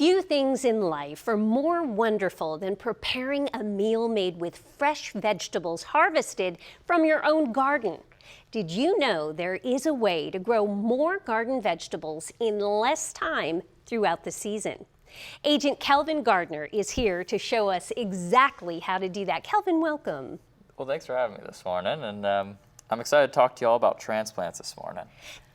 Few things in life are more wonderful than preparing a meal made with fresh vegetables harvested from your own garden. Did you know there is a way to grow more garden vegetables in less time throughout the season? Agent Kelvin Gardner is here to show us exactly how to do that. Kelvin, welcome. Well, thanks for having me this morning, and I'm excited to talk to you all about transplants this morning.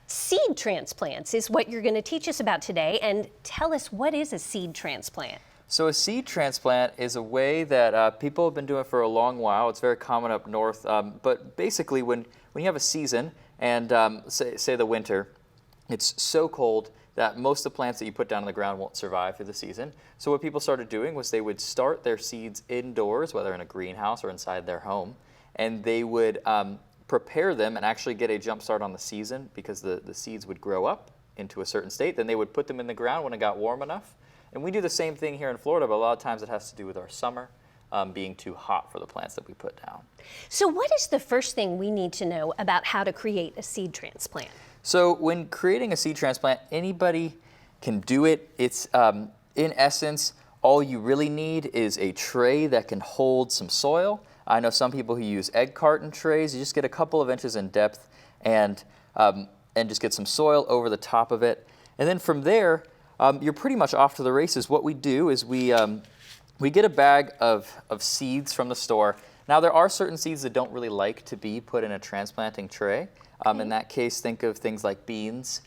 Seed transplants is what you're going to teach us about today, and tell us, what is a seed transplant? So a seed transplant is a way that people have been doing for a long while. It's very common up north, but basically when you have a season and say the winter, it's so cold that most of the plants that you put down on the ground won't survive through the season. So what people started doing was they would start their seeds indoors, whether in a greenhouse or inside their home, and they would prepare them and actually get a jump start on the season because the seeds would grow up into a certain state. Then they would put them in the ground when it got warm enough. And we do the same thing here in Florida, but a lot of times it has to do with our summer being too hot for the plants that we put down. So what is the first thing we need to know about how to create a seed transplant? So when creating a seed transplant, anybody can do it. It's in essence, all you really need is a tray that can hold some soil. I know some people who use egg carton trays. You just get a couple of inches in depth and just get some soil over the top of it. And then from there, you're pretty much off to the races. What we do is we get a bag of seeds from the store. Now there are certain seeds that don't really like to be put in a transplanting tray. In that case, think of things like beans.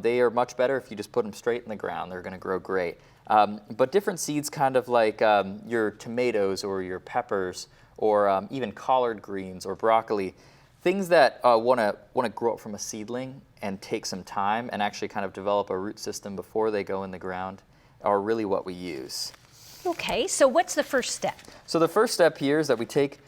They are much better if you just put them straight in the ground. They're going to grow great. But different seeds, kind of like your tomatoes or your peppers, or even collard greens or broccoli, things that want to grow up from a seedling and take some time and actually kind of develop a root system before they go in the ground, are really what we use. Okay, so what's the first step? So the first step here is that we take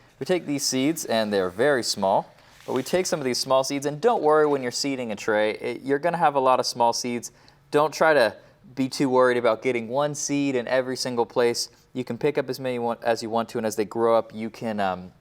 these seeds, and they're very small, but we take some of these small seeds, and don't worry when you're seeding a tray. You're going to have a lot of small seeds. Don't try to be too worried about getting one seed in every single place. You can pick up as many as you want to, and as they grow up, you can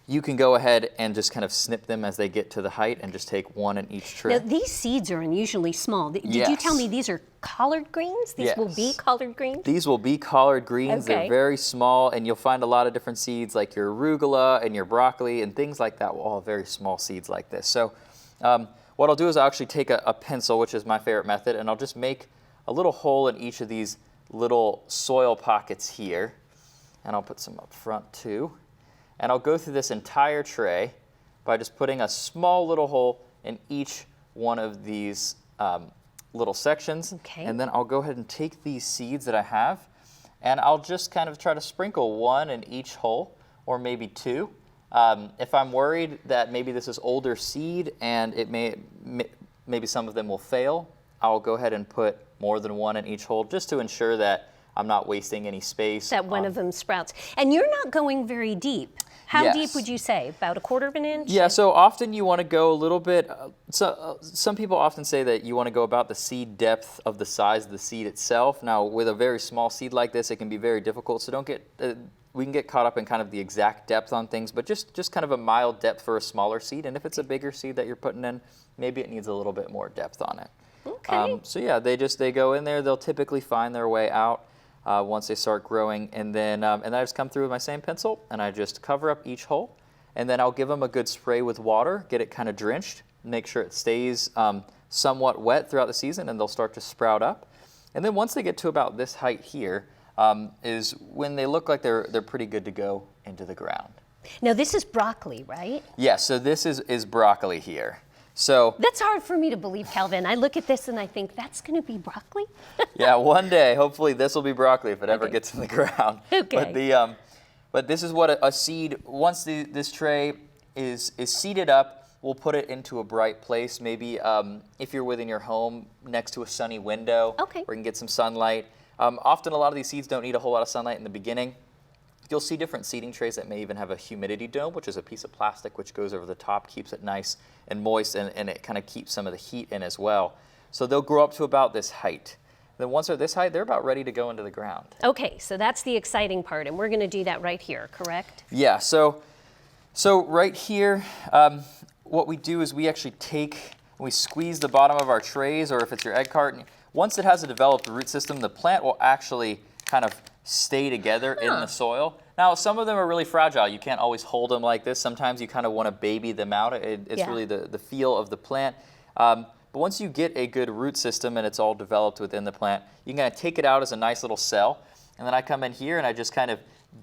go ahead and just kind of snip them as they get to the height and just take one in each tray. Now, these seeds are unusually small. Did Yes. you tell me these are collard greens? These will be collard greens? These will be collard greens. Okay. They're very small, and you'll find a lot of different seeds like your arugula and your broccoli and things like that will all have very small seeds like this. So what I'll do is I'll actually take a pencil, which is my favorite method, and I'll just make a little hole in each of these little soil pockets here, and I'll put some up front too. And I'll go through this entire tray by just putting a small little hole in each one of these little sections. Okay. And then I'll go ahead and take these seeds that I have, and I'll just kind of try to sprinkle one in each hole, or maybe two. If I'm worried that maybe this is older seed and it maybe some of them will fail, I'll go ahead and put more than one in each hole just to ensure that I'm not wasting any space. That one of them sprouts. And you're not going very deep. How Yes. deep would you say? About a quarter of an inch? Yeah, so often you want to go a little bit, some people often say that you want to go about the seed depth of the size of the seed itself. Now with a very small seed like this, it can be very difficult, so don't get, we can get caught up in kind of the exact depth on things, but just kind of a mild depth for a smaller seed. And if it's a bigger seed that you're putting in, maybe it needs a little bit more depth on it. Okay. So yeah, they go in there, they'll typically find their way out once they start growing, and then I just come through with my same pencil and I just cover up each hole, and then I'll give them a good spray with water, get it kind of drenched, make sure it stays somewhat wet throughout the season, and they'll start to sprout up. And then once they get to about this height here is when they look like they're pretty good to go into the ground. Now this is broccoli, right? Yeah, so this is broccoli here. So That's hard for me to believe, Kelvin. I look at this and I think, that's going to be broccoli? yeah, one day, hopefully this will be broccoli if it ever Okay. gets in the ground. Okay. But this is what a seed, once this tray is seeded up, we'll put it into a bright place. Maybe if you're within your home next to a sunny window, Okay. where you can get some sunlight. Often a lot of these seeds don't need a whole lot of sunlight in the beginning. You'll see different seeding trays that may even have a humidity dome, which is a piece of plastic which goes over the top, keeps it nice and moist, and it kind of keeps some of the heat in as well. So they'll grow up to about this height. Then once they're this height, they're about ready to go into the ground. Okay, so that's the exciting part, and we're going to do that right here, correct? Yeah, so right here, what we do is we actually we squeeze the bottom of our trays, or if it's your egg carton, once it has a developed root system, the plant will actually kind of stay together in the soil. Now, some of them are really fragile. You can't always hold them like this. Sometimes you kind of want to baby them out. It's really the feel of the plant. But once you get a good root system and it's all developed within the plant, you can kind of take it out as a nice little cell. And then I come in here and I just kind of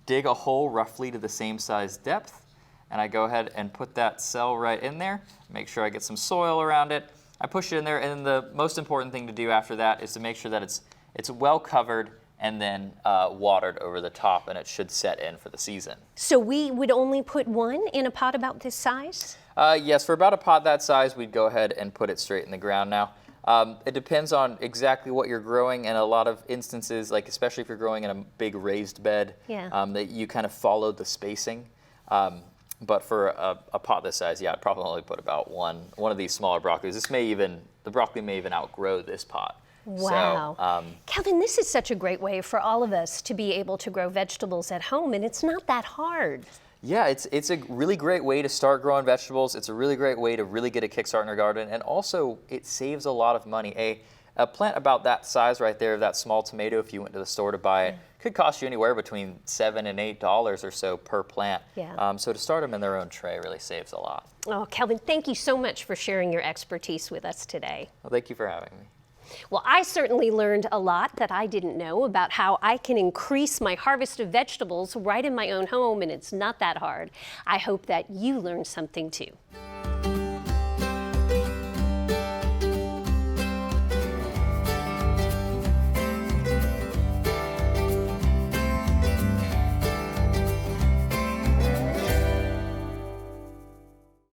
dig a hole roughly to the same size depth. And I go ahead and put that cell right in there. Make sure I get some soil around it. I push it in there, and the most important thing to do after that is to make sure that it's well covered and then watered over the top, and it should set in for the season. So we would only put one in a pot about this size? Yes, for about a pot that size, we'd go ahead and put it straight in the ground now. It depends on exactly what you're growing. In a lot of instances, like especially if you're growing in a big raised bed, that you kind of follow the spacing. But for a pot this size, I'd probably only put about one of these smaller broccolis. The broccoli may even outgrow this pot. Wow. So, Calvin, this is such a great way for all of us to be able to grow vegetables at home, and it's not that hard. Yeah, it's a really great way to start growing vegetables. It's a really great way to really get a kickstart in your garden, and also it saves a lot of money. A plant about that size right there, that small tomato, if you went to the store to buy it, could cost you anywhere between $7 and $8 or so per plant. So to start them in their own tray really saves a lot. Oh, Calvin, thank you so much for sharing your expertise with us today. Well, thank you for having me. Well, I certainly learned a lot that I didn't know about how I can increase my harvest of vegetables right in my own home, and it's not that hard. I hope that you learned something too.